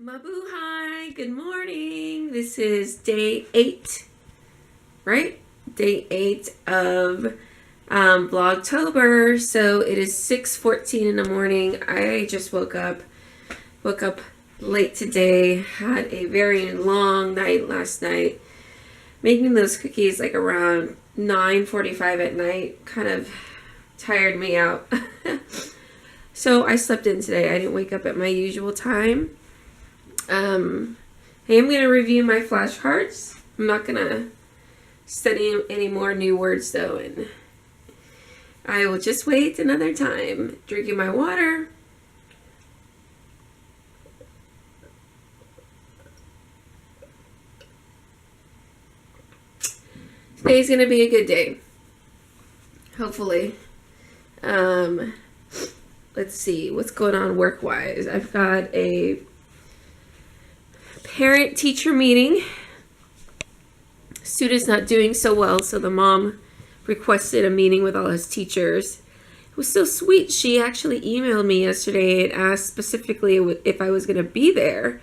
Mabuhay! Good morning! This is day 8, right? Day 8 of VLOGtober. So it is 6:14 in the morning. I just woke up late today. Had a very long night last night. Making those cookies like around 9:45 at night kind of tired me out. So I slept in today. I didn't wake up at my usual time. I am going to review my flashcards. I'm not going to study any more new words though, and I will just wait another time. Drinking my water. Today's going to be a good day. Hopefully. Let's see what's going on work-wise. I've got a parent-teacher meeting. Student's not doing so well, so the mom requested a meeting with all his teachers. It was so sweet. She actually emailed me yesterday and asked specifically if I was going to be there.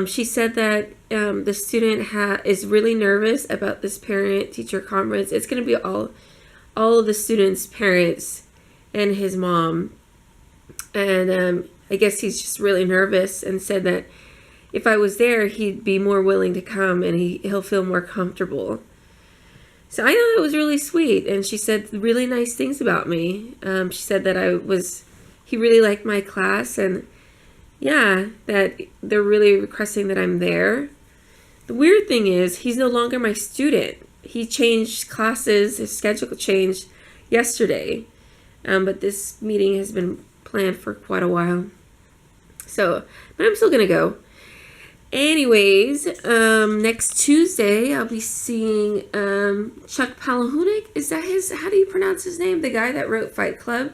She said that the student is really nervous about this parent-teacher conference. It's going to be all of the students' parents and his mom. And I guess he's just really nervous and said that if I was there, he'd be more willing to come and he'll feel more comfortable. So I thought it was really sweet. And she said really nice things about me. She said that he really liked my class, and yeah, that they're really requesting that I'm there. The weird thing is he's no longer my student. He changed classes. His schedule changed yesterday. But this meeting has been planned for quite a while. But I'm still going to go. Anyways, next Tuesday, I'll be seeing Chuck Palahniuk. Is that how do you pronounce his name? The guy that wrote Fight Club.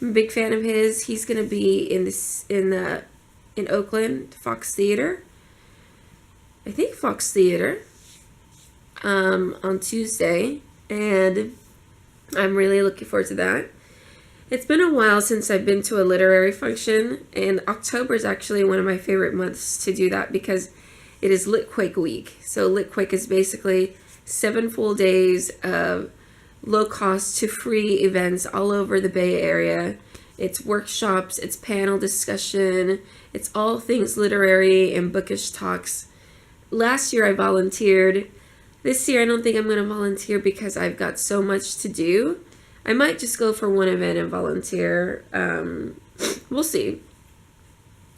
I'm a big fan of his. He's going to be in Oakland, Fox Theater. I think Fox Theater. On Tuesday. And I'm really looking forward to that. It's been a while since I've been to a literary function, and October is actually one of my favorite months to do that because it is Litquake Week. So Litquake is basically 7 full days of low-cost to free events all over the Bay Area. It's workshops, it's panel discussion, it's all things literary and bookish talks. Last year I volunteered. This year I don't think I'm going to volunteer because I've got so much to do. I might just go for one event and volunteer. We'll see.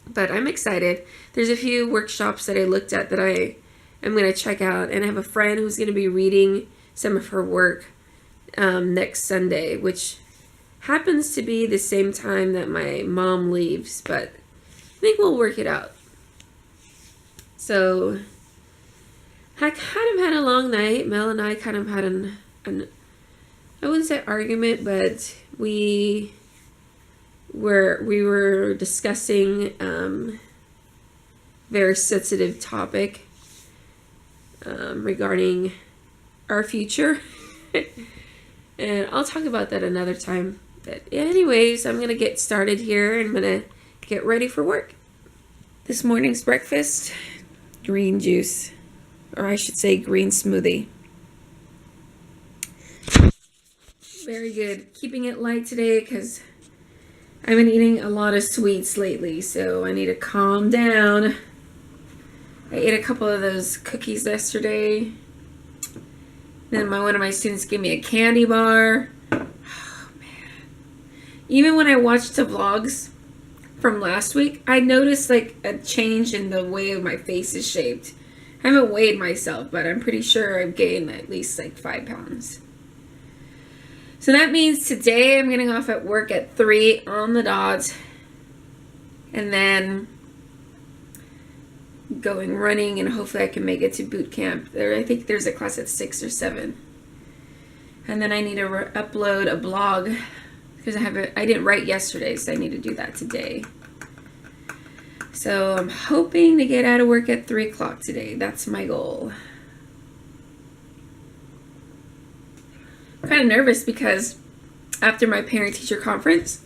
But I'm excited. There's a few workshops that I looked at that I am going to check out. And I have a friend who's going to be reading some of her work next Sunday, which happens to be the same time that my mom leaves. But I think we'll work it out. So I kind of had a long night. Mel and I kind of had an I wouldn't say argument, but we were discussing very sensitive topic regarding our future. And I'll talk about that another time. But anyways, I'm going to get started here. I'm going to get ready for work. This morning's breakfast, green juice, or I should say green smoothie. Very good. Keeping it light today because I've been eating a lot of sweets lately, so I need to calm down. I ate a couple of those cookies yesterday. Then one of my students gave me a candy bar. Oh, man. Even when I watched the vlogs from last week, I noticed like a change in the way my face is shaped. I haven't weighed myself, but I'm pretty sure I've gained at least like 5 pounds. So that means today I'm getting off at work at 3 on the dot. And then going running, and hopefully I can make it to boot camp. I think there's a class at 6 or 7. And then I need to upload a blog because I didn't write yesterday, so I need to do that today. So I'm hoping to get out of work at 3 o'clock today. That's my goal. I'm kind of nervous because after my parent-teacher conference,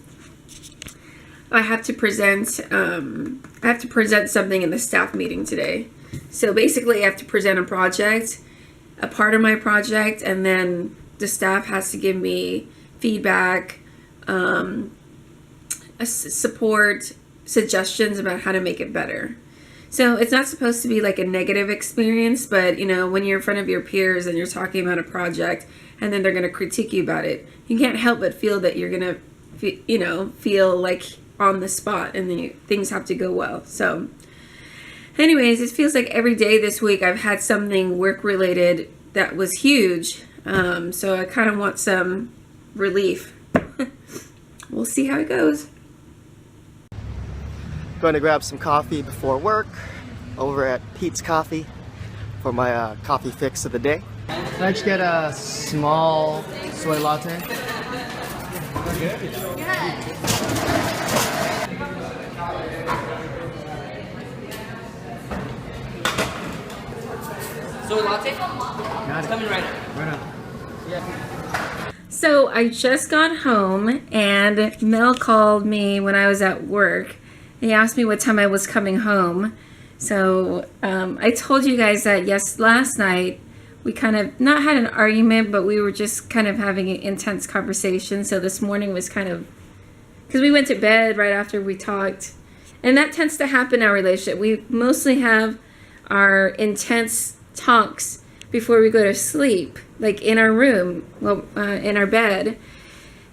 I have to present I have to present something in the staff meeting today. So basically I have to present a project, a part of my project, and then the staff has to give me feedback, support, suggestions about how to make it better. So it's not supposed to be like a negative experience, but you know, when you're in front of your peers and you're talking about a project and then they're going to critique you about it, you can't help but feel that you're going to, you know, feel like on the spot, and then things have to go well. So anyways, it feels like every day this week I've had something work related that was huge. So I kind of want some relief. We'll see how it goes. Going to grab some coffee before work over at Pete's Coffee for my coffee fix of the day. Can I just get a small soy latte? Soy latte? Got it. Coming right now. Right on. Yeah. So I just got home and Mel called me when I was at work. He asked me what time I was coming home. So I told you guys that last night we kind of not had an argument, but we were just kind of having an intense conversation. So this morning was kind of, because we went to bed right after we talked. And that tends to happen in our relationship. We mostly have our intense talks before we go to sleep, like in our room, well, in our bed.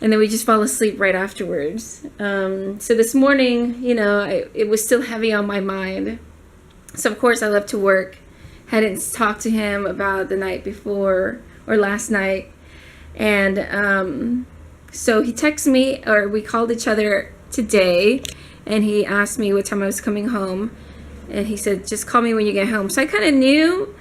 And then we just fall asleep right afterwards. So this morning, you know, it was still heavy on my mind. So of course I left to work. Hadn't talked to him about the night before or last night. And so he texted me, or we called each other today, and he asked me what time I was coming home. And he said, just call me when you get home. So I kind of knew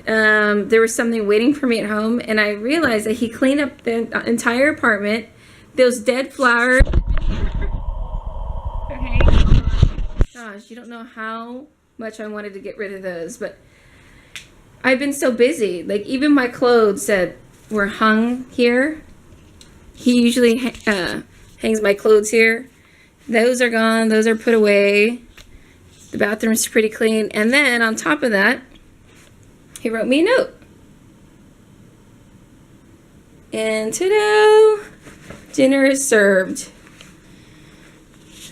there was something waiting for me at home, and I realized that he cleaned up the entire apartment. Those dead flowers. Okay. Gosh, you don't know how much I wanted to get rid of those, but I've been so busy. Like even my clothes that were hung here. He usually hangs my clothes here. Those are gone. Those are put away. The bathroom's pretty clean. And then on top of that, he wrote me a note. And ta-da! Dinner is served.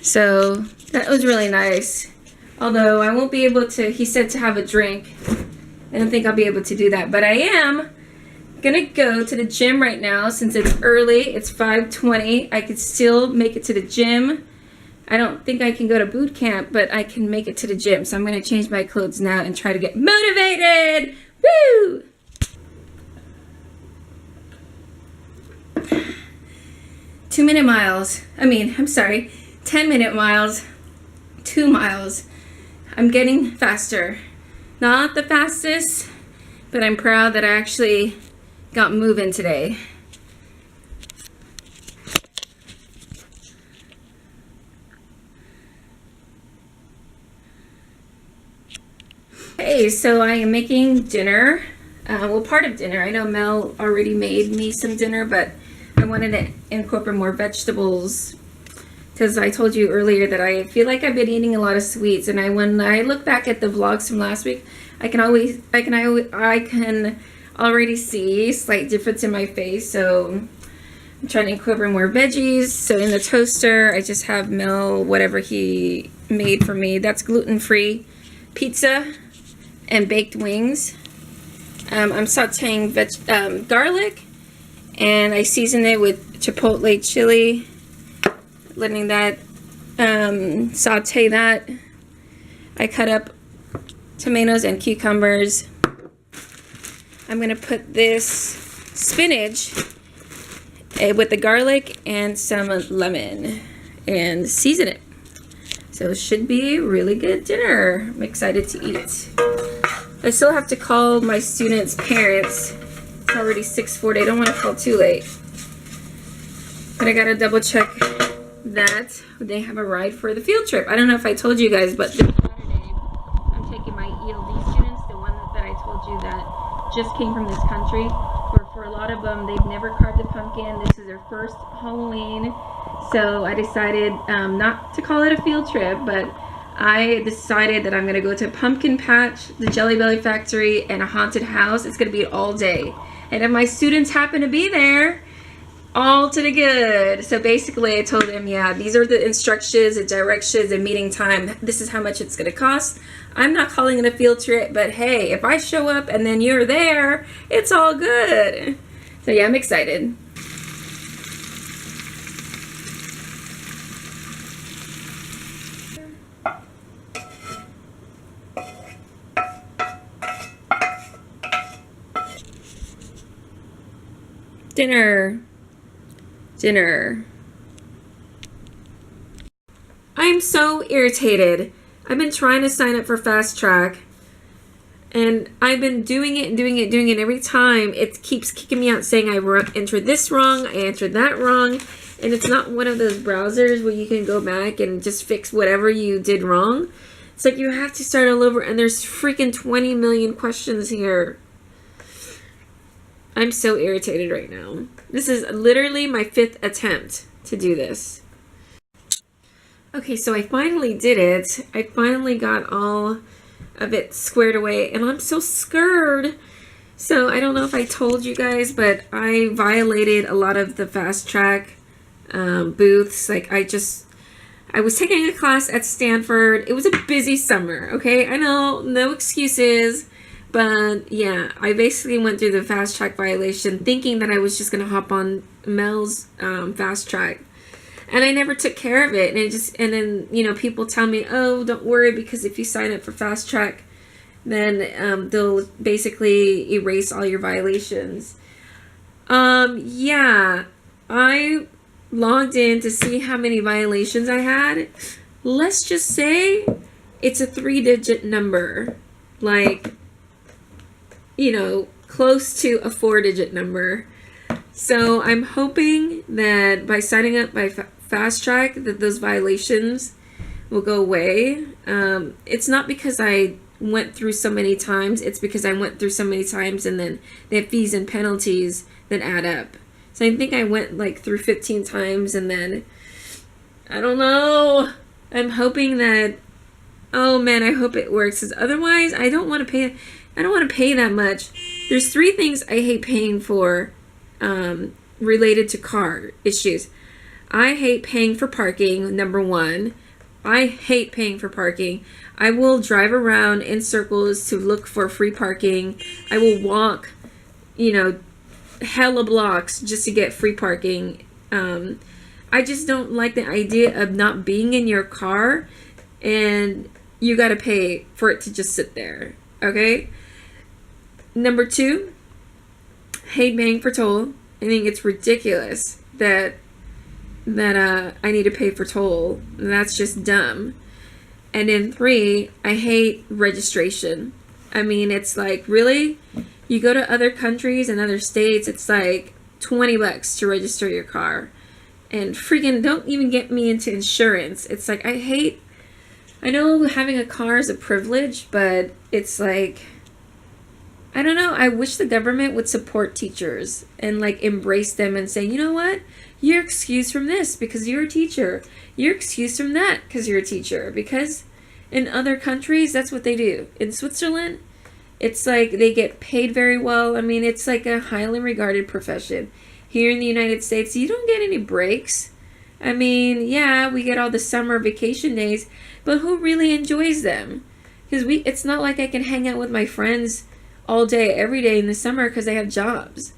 So that was really nice. Although I won't be able to, he said to have a drink. I don't think I'll be able to do that. But I am gonna go to the gym right now since it's early. It's 5:20. I could still make it to the gym. I don't think I can go to boot camp, but I can make it to the gym. So I'm going to change my clothes now and try to get motivated. Woo! Two-minute miles. I'm sorry. 10-minute miles. 2 miles. I'm getting faster. Not the fastest, but I'm proud that I actually got moving today. Hey, so I am making dinner. Well, part of dinner. I know Mel already made me some dinner, but I wanted to incorporate more vegetables because I told you earlier that I feel like I've been eating a lot of sweets, and when I look back at the vlogs from last week, I can already see slight difference in my face. So I'm trying to incorporate more veggies. So in the toaster, I just have Mel whatever he made for me. That's gluten-free pizza and baked wings. I'm sauteing garlic, and I season it with chipotle chili, letting that saute that. I cut up tomatoes and cucumbers. I'm gonna put this spinach with the garlic and some lemon and season it. So it should be a really good dinner. I'm excited to eat. I still have to call my students' parents. It's already 6:40. I don't want to call too late. But I gotta double check that they have a ride for the field trip. I don't know if I told you guys, but this Saturday I'm taking my ELD students, the one that I told you that just came from this country. For a lot of them, they've never carved a pumpkin. This is their first Halloween. So I decided not to call it a field trip, but I decided that I'm going to go to Pumpkin Patch, the Jelly Belly Factory, and a haunted house. It's going to be all day. And if my students happen to be there, all to the good. So basically I told them, yeah, these are the instructions, the directions, and meeting time. This is how much it's going to cost. I'm not calling it a field trip, but hey, if I show up and then you're there, it's all good. So yeah, I'm excited. Dinner. I'm so irritated. I've been trying to sign up for FASTrak, and I've been doing it every time. It keeps kicking me out saying I entered this wrong, I entered that wrong, and it's not one of those browsers where you can go back and just fix whatever you did wrong. It's like you have to start all over, and there's freaking 20 million questions here. I'm so irritated right now. This is literally my 5th attempt to do this. Okay, so I finally did it. I finally got all of it squared away, and I'm so scared. So I don't know if I told you guys, but I violated a lot of the FASTrak booths. Like I was taking a class at Stanford. It was a busy summer, okay? I know, no excuses. But yeah, I basically went through the FASTrak violation thinking that I was just going to hop on Mel's FASTrak. And I never took care of it. And then, you know, people tell me, oh, don't worry, because if you sign up for FASTrak, then they'll basically erase all your violations. Yeah, I logged in to see how many violations I had. Let's just say it's a 3-digit number. Like, you know, close to a 4-digit number. So I'm hoping that by signing up by FASTrak that those violations will go away. It's not because I went through so many times, it's because I went through so many times and then they have fees and penalties that add up. So I think I went like through 15 times, and then I don't know. I'm hoping that, oh man, I hope it works, because otherwise I don't want to pay that much. There's 3 things I hate paying for related to car issues. I hate paying for parking, number 1. I hate paying for parking. I will drive around in circles to look for free parking. I will walk, you know, hella blocks just to get free parking. I just don't like the idea of not being in your car and you got to pay for it to just sit there. Okay? Number 2, hate paying for toll. I think it's ridiculous that I need to pay for toll. That's just dumb. And then 3, I hate registration. I mean, it's like, really? You go to other countries and other states, it's like $20 to register your car. And freaking don't even get me into insurance. It's like, I know having a car is a privilege, but it's like, I don't know. I wish the government would support teachers and like embrace them and say, you know what? You're excused from this because you're a teacher. You're excused from that because you're a teacher. Because in other countries, that's what they do. In Switzerland, it's like they get paid very well. I mean, it's like a highly regarded profession. Here in the United States, you don't get any breaks. I mean, yeah, we get all the summer vacation days, but who really enjoys them? Because it's not like I can hang out with my friends all day, every day in the summer because they have jobs.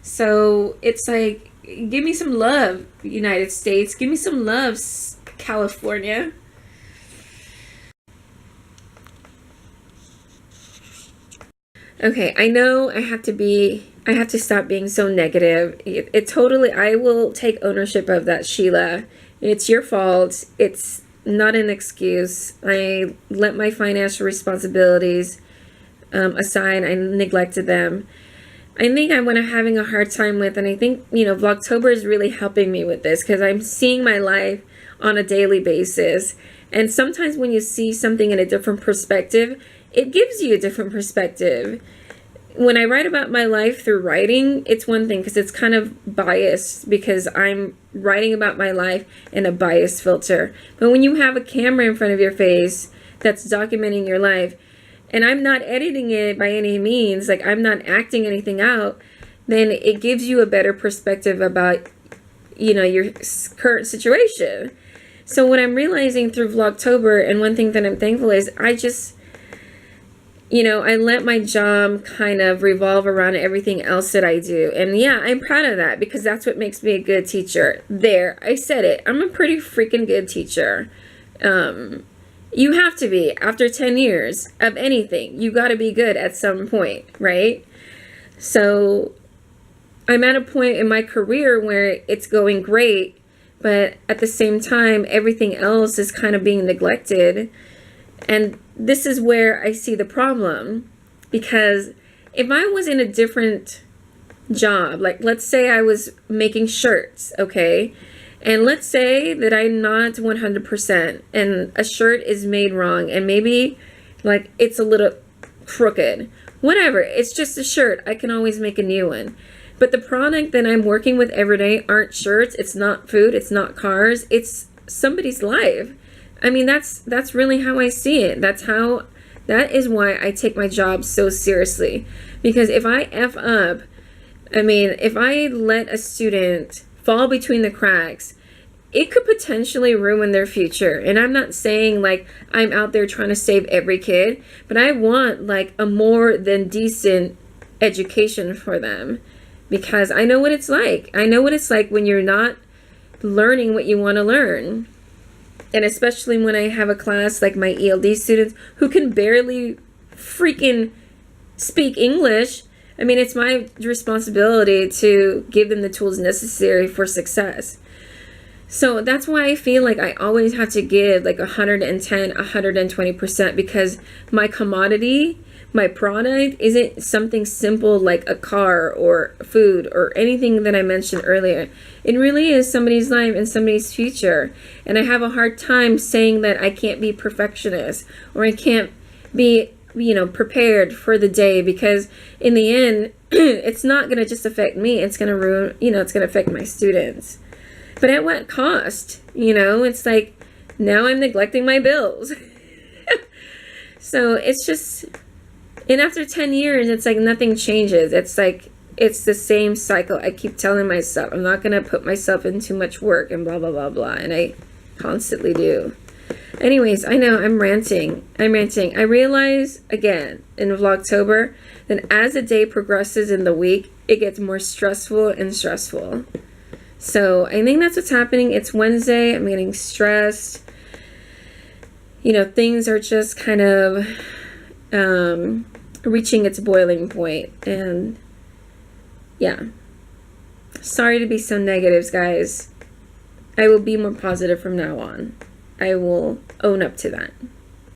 So it's like, give me some love, United States. Give me some love, California. Okay, I know I have to stop being so negative. It totally, I will take ownership of that, Sheila. It's your fault. It's not an excuse. I let my financial responsibilities aside. I neglected them. I think I'm having a hard time with, and I think, you know, VLOGtober is really helping me with this because I'm seeing my life on a daily basis. And sometimes when you see something in a different perspective, it gives you a different perspective. when I write about my life through writing, it's one thing because it's kind of biased because I'm writing about my life in a bias filter. But when you have a camera in front of your face that's documenting your life, and I'm not editing it by any means, like I'm not acting anything out, then it gives you a better perspective about, you know, your current situation. So what I'm realizing through Vlogtober, and one thing that I'm thankful is I just, you know, I let my job kind of revolve around everything else that I do. And yeah, I'm proud of that because that's what makes me a good teacher. There, I said it. I'm a pretty freaking good teacher. You have to be. After 10 years of anything, you got to be good at some point, right? So I'm at a point in my career where it's going great, but at the same time, everything else is kind of being neglected. And this is where I see the problem, because if I was in a different job, like let's say I was making shirts, okay? And let's say that I'm not 100% and a shirt is made wrong and maybe like it's a little crooked. Whatever, it's just a shirt. I can always make a new one. But the product that I'm working with every day aren't shirts, it's not food, it's not cars, it's somebody's life. I mean, that's really how I see it. That is why I take my job so seriously. Because if I F up, I mean, if I let a student fall between the cracks, it could potentially ruin their future. And I'm not saying like I'm out there trying to save every kid, but I want like a more than decent education for them. Because I know what it's like. I know what it's like when you're not learning what you want to learn. And especially when I have a class like my ELD students who can barely freaking speak English. I mean, it's my responsibility to give them the tools necessary for success. So that's why I feel like I always have to give like 110, 120% because my commodity, my product isn't something simple like a car or food or anything that I mentioned earlier. It really is somebody's life and somebody's future. And I have a hard time saying that I can't be perfectionist or I can't be, you know, prepared for the day, because in the end, it's not going to just affect me. It's going to ruin, you know, it's going to affect my students. But at what cost? You know, it's like now I'm neglecting my bills. So it's just, and after 10 years, it's like nothing changes. It's like, it's the same cycle. I keep telling myself, I'm not going to put myself in too much work and blah, blah, blah, blah. And I constantly do. Anyways, I know I'm ranting. I realize, again, in Vlogtober, that as the day progresses in the week, it gets more stressful and stressful. So I think that's what's happening. It's Wednesday. I'm getting stressed. You know, things are just kind of reaching its boiling point. And yeah. Sorry to be so negative, guys. I will be more positive from now on. I will own up to that.